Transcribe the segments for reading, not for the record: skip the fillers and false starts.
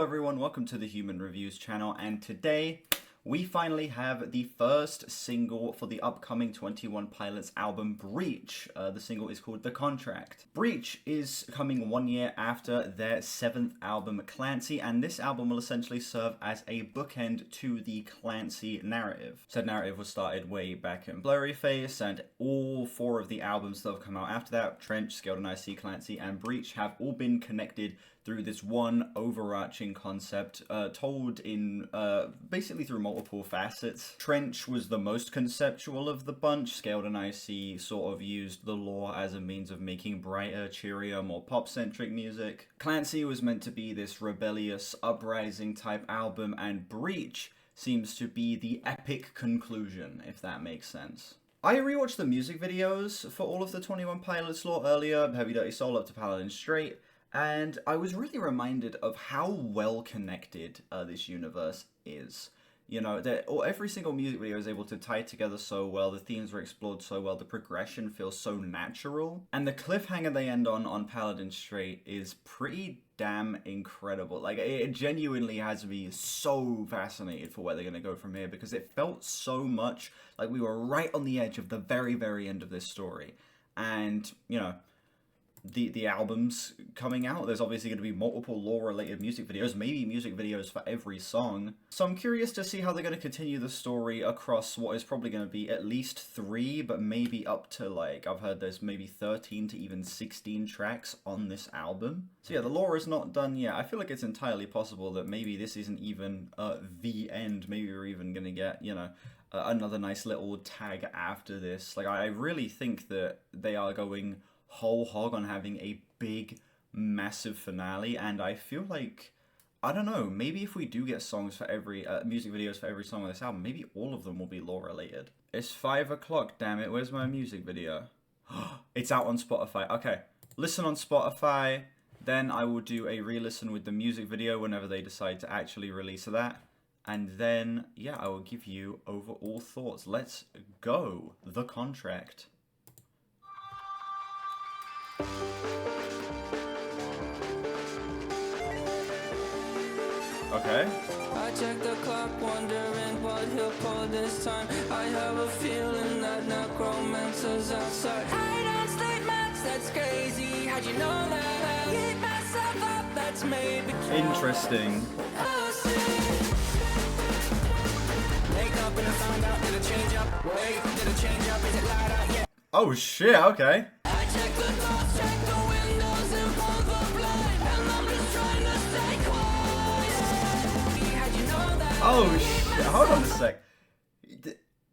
everyone, welcome to the Human Reviews channel, and today we finally have the first single for the upcoming 21 Pilots album, Breach. The single is called The Contract. Breach is coming 1 year after their 7th album, Clancy, and this album will essentially serve as a bookend to the Clancy narrative. Said narrative was started way back in Blurryface, and all 4 of the albums that have come out after that, Trench, Scaled and Icy, Clancy, and Breach, have all been connected through this one overarching concept, told in basically through multiple facets. Trench was the most conceptual of the bunch. Scaled and Icy sort of used the lore as a means of making brighter, cheerier, more pop-centric music. Clancy was meant to be this rebellious, uprising type album, and Breach seems to be the epic conclusion, if that makes sense. I rewatched the music videos for all of the 21 Pilots lore earlier, Heavy Dirty Soul up to Paladin Straight, and I was really reminded of how well connected this universe is. You know, every single music video is able to tie together so well, the themes were explored so well, the progression feels so natural, and the cliffhanger they end on Paladin Straight is pretty damn incredible. Like, it genuinely has me so fascinated for where they're going to go from here, because it felt so much like we were right on the edge of the very, very end of this story. And, you know, the album's coming out. There's obviously going to be multiple lore-related music videos, maybe music videos for every song. So I'm curious to see how they're going to continue the story across what is probably going to be at least 3, but maybe up to, like, I've heard there's maybe 13 to even 16 tracks on this album. So yeah, the lore is not done yet. I feel like it's entirely possible that maybe this isn't even the end. Maybe we're even going to get, you know, another nice little tag after this. Like, I really think that they are going whole hog on having a big, massive finale, and I feel like, I don't know, maybe if we do get songs for every, music videos for every song on this album, maybe all of them will be lore related. It's 5 o'clock, damn it, where's my music video? It's out on Spotify. Okay, listen on Spotify, then I will do a re-listen with the music video whenever they decide to actually release that, and then, yeah, I will give you overall thoughts. Let's go. The Contract. Okay. I check the clock, wondering what he'll pull this time. I have a feeling that necromancer's outside. I don't sleep much, that's crazy. How'd you know that? Keep myself up, that's maybe interesting. Wake up and I found out, did it change up? Wait, did it change up? Is it light out yet? Oh shit, okay. I check the doors, check the windows, and pull the blind. And I'm just trying to stay quiet. How'd you know that? Oh shit, hold on a sec.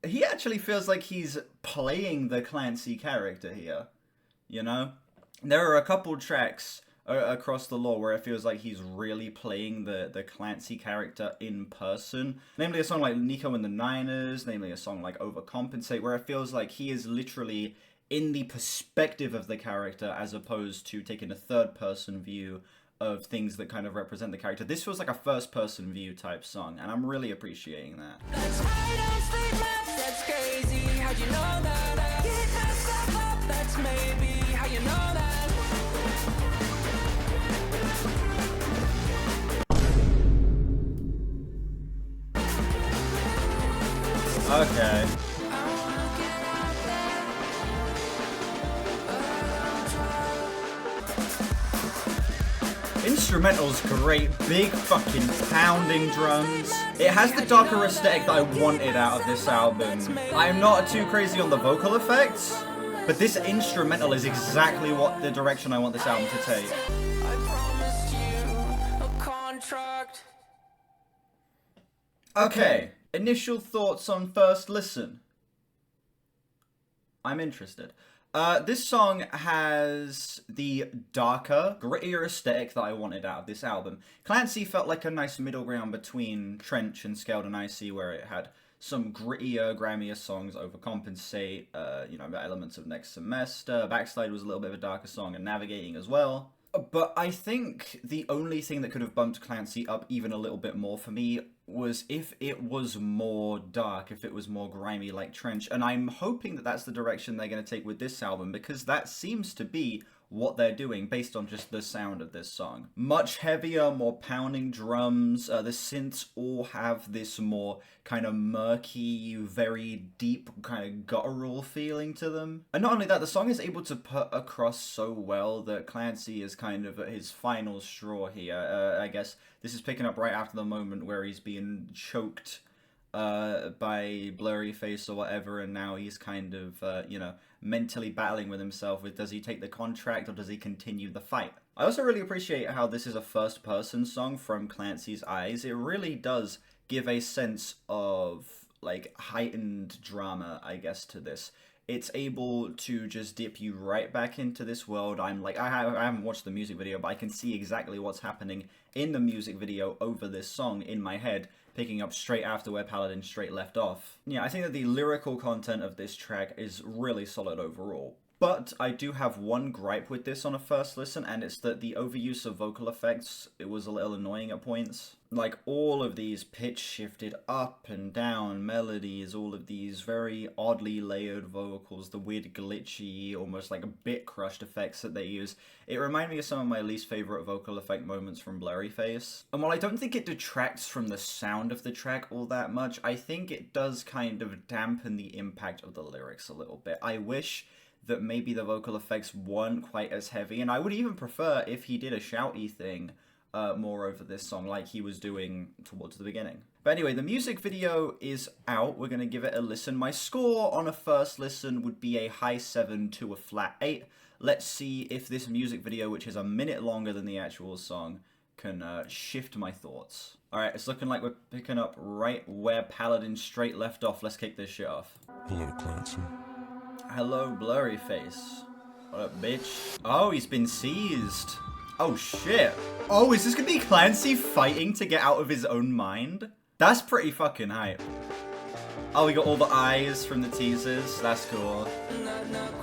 He actually feels like he's playing the Clancy character here, you know? There are a couple tracks across the lore where it feels like he's really playing the Clancy character in person. Namely a song like Nico and the Niners, namely a song like Overcompensate, where it feels like he is literally in the perspective of the character as opposed to taking a third-person view of things that kind of represent the character. This feels like a first-person view type song, and I'm really appreciating that. That's I don't sleep much, that's crazy. How'd you know that? Get myself up, that's maybe how you know that. Okay. Instrumental's great, big fucking pounding drums. It has the darker aesthetic that I wanted out of this album. I'm not too crazy on the vocal effects, but this instrumental is exactly what the direction I want this album to take. I promised you a contract. Okay, initial thoughts on first listen. I'm interested. This song has the darker, grittier aesthetic that I wanted out of this album. Clancy felt like a nice middle ground between Trench and Scaled and Icy, where it had some grittier, grimier songs, Overcompensate, you know, elements of Next Semester. Backslide was a little bit of a darker song, and Navigating as well. But I think the only thing that could have bumped Clancy up even a little bit more for me was if it was more dark, if it was more grimy like Trench. And I'm hoping that that's the direction they're going to take with this album, because that seems to be what they're doing based on just the sound of this song. Much heavier, more pounding drums. The synths all have this more kind of murky, very deep, kind of guttural feeling to them. And not only that, the song is able to put across so well that Clancy is kind of at his final straw here. I guess this is picking up right after the moment where he's being choked by Blurryface or whatever, and now he's kind of, you know, mentally battling with himself with, does he take the contract or does he continue the fight? I also really appreciate how this is a first-person song from Clancy's eyes. It really does give a sense of, like, heightened drama, I guess, to this. It's able to just dip you right back into this world. I'm like, I haven't watched the music video, but I can see exactly what's happening in the music video over this song in my head, picking up straight after where Paladin straight left off. Yeah, I think that the lyrical content of this track is really solid overall. But I do have one gripe with this on a first listen, and it's that the overuse of vocal effects, it was a little annoying at points. Like, all of these pitch shifted up and down melodies, all of these very oddly layered vocals, the weird glitchy, almost like a bit crushed effects that they use. It reminded me of some of my least favorite vocal effect moments from Blurryface. And while I don't think it detracts from the sound of the track all that much, I think it does kind of dampen the impact of the lyrics a little bit. I wish that maybe the vocal effects weren't quite as heavy, and I would even prefer if he did a shouty thing more over this song like he was doing towards the beginning. But anyway, the music video is out. We're going to give it a listen. My score on a first listen would be a high 7 to a flat 8. Let's see if this music video, which is a minute longer than the actual song, can shift my thoughts. Alright, it's looking like we're picking up right where Paladin straight left off. Let's kick this shit off. Hello, Clancy. Hello, Blurryface. What up, bitch? Oh, he's been seized. Oh, shit. Oh, is this gonna be Clancy fighting to get out of his own mind? That's pretty fucking hype. Oh, we got all the eyes from the teasers. That's cool.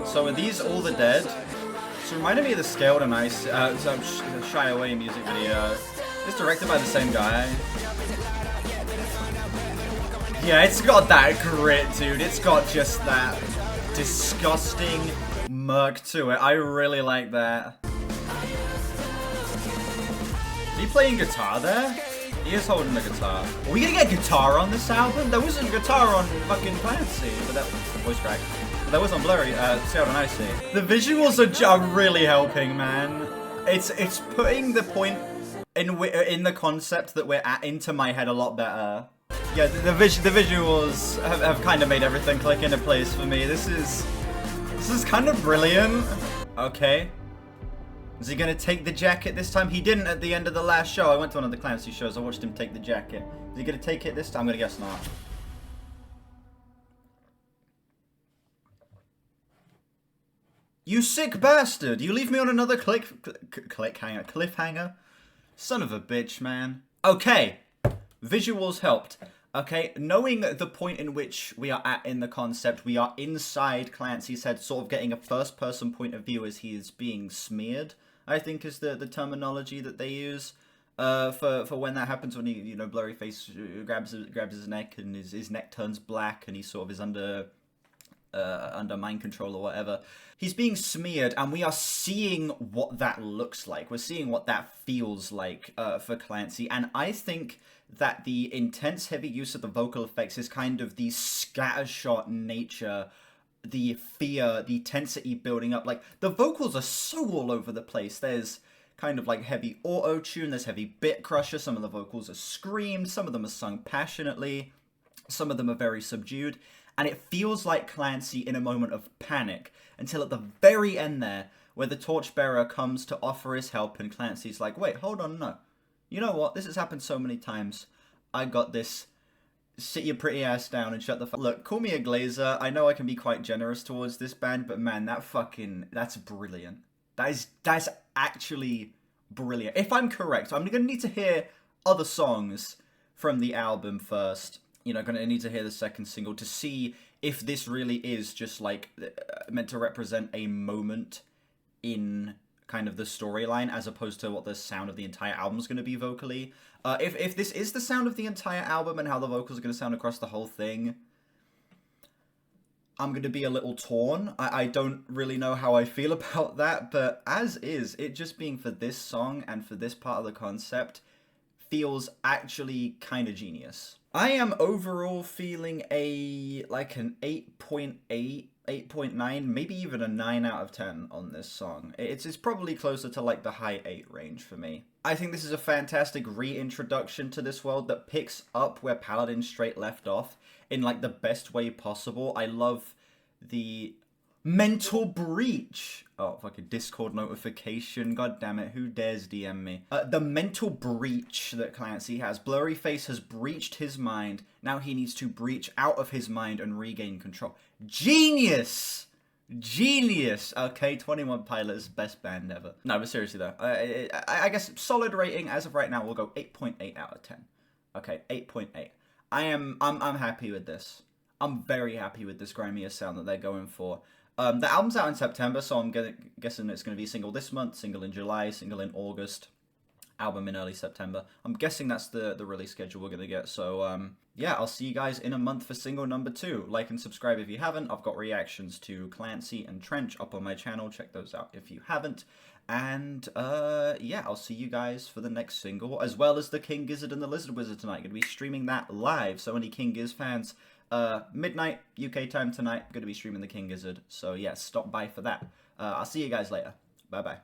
So are these all the dead? It's reminded me of the Scaled and Ice, Shy Away music video. It's directed by the same guy. Yeah, it's got that grit, dude. It's got just that disgusting murk to it. I really like that. Is he playing guitar there? He is holding the guitar. Are we gonna get guitar on this album? There wasn't guitar on fucking Clancy, but that voice crack. But that was on Blurry, Scaled and Icy. The visuals are really helping, man. It's putting the point in the concept that we're at into my head a lot better. Yeah, the visuals have kind of made everything click into place for me. This is kind of brilliant. Okay. Is he gonna take the jacket this time? He didn't at the end of the last show. I went to one of the Clancy shows. I watched him take the jacket. Is he gonna take it this time? I'm gonna guess not. You sick bastard! You leave me on another cliffhanger? Son of a bitch, man. Okay. Visuals helped. Okay, knowing the point in which we are at in the concept, we are inside Clancy's head, sort of getting a first-person point of view as he is being smeared, I think is the terminology that they use for when that happens, when he, you know, Blurryface grabs his neck and his neck turns black and he sort of is under mind control or whatever. He's being smeared and we are seeing what that looks like. We're seeing what that feels like for Clancy, and I think that the intense heavy use of the vocal effects is kind of the scattershot nature, the fear, the intensity building up. Like, the vocals are so all over the place. There's kind of like heavy auto-tune, there's heavy bit crusher, some of the vocals are screamed, some of them are sung passionately, some of them are very subdued, and it feels like Clancy in a moment of panic, until at the very end there, where the torchbearer comes to offer his help, and Clancy's like, wait, hold on, no. You know what? This has happened so many times. I got this. Sit your pretty ass down and shut the fuck. Look, call me a glazer. I know I can be quite generous towards this band, but man, that's brilliant. That's actually brilliant. If I'm correct, I'm gonna need to hear other songs from the album first. You know, gonna need to hear the second single to see if this really is just like meant to represent a moment in kind of the storyline, as opposed to what the sound of the entire album is going to be vocally. If this is the sound of the entire album and how the vocals are going to sound across the whole thing, I'm going to be a little torn. I don't really know how I feel about that, but as is, it just being for this song and for this part of the concept feels actually kind of genius. I am overall feeling like an 8.8, 8.9, maybe even a 9 out of 10 on this song. It's probably closer to like the high 8 range for me. I think this is a fantastic reintroduction to this world that picks up where Paladin Straight left off in like the best way possible. I love the mental breach. Oh, fucking Discord notification. God damn it. Who dares DM me? The mental breach that Clancy has. Blurryface has breached his mind. Now he needs to breach out of his mind and regain control. Genius! Genius! Okay, 21 Pilots, best band ever. No, but seriously though, I guess solid rating as of right now, we'll go 8.8 out of 10. Okay, 8.8. I'm happy with this. I'm very happy with this grimier sound that they're going for. The album's out in September, so I'm guessing it's going to be single this month, single in July, single in August, album in early September. I'm guessing that's the release schedule we're going to get. So, yeah, I'll see you guys in a month for single number 2. Like and subscribe if you haven't. I've got reactions to Clancy and Trench up on my channel. Check those out if you haven't. And, yeah, I'll see you guys for the next single, as well as the King Gizzard and the Lizard Wizard tonight. Going to be streaming that live, so any King Giz fans, midnight UK time tonight, going to be streaming the King Gizzard. So, yeah, stop by for that. I'll see you guys later. Bye-bye.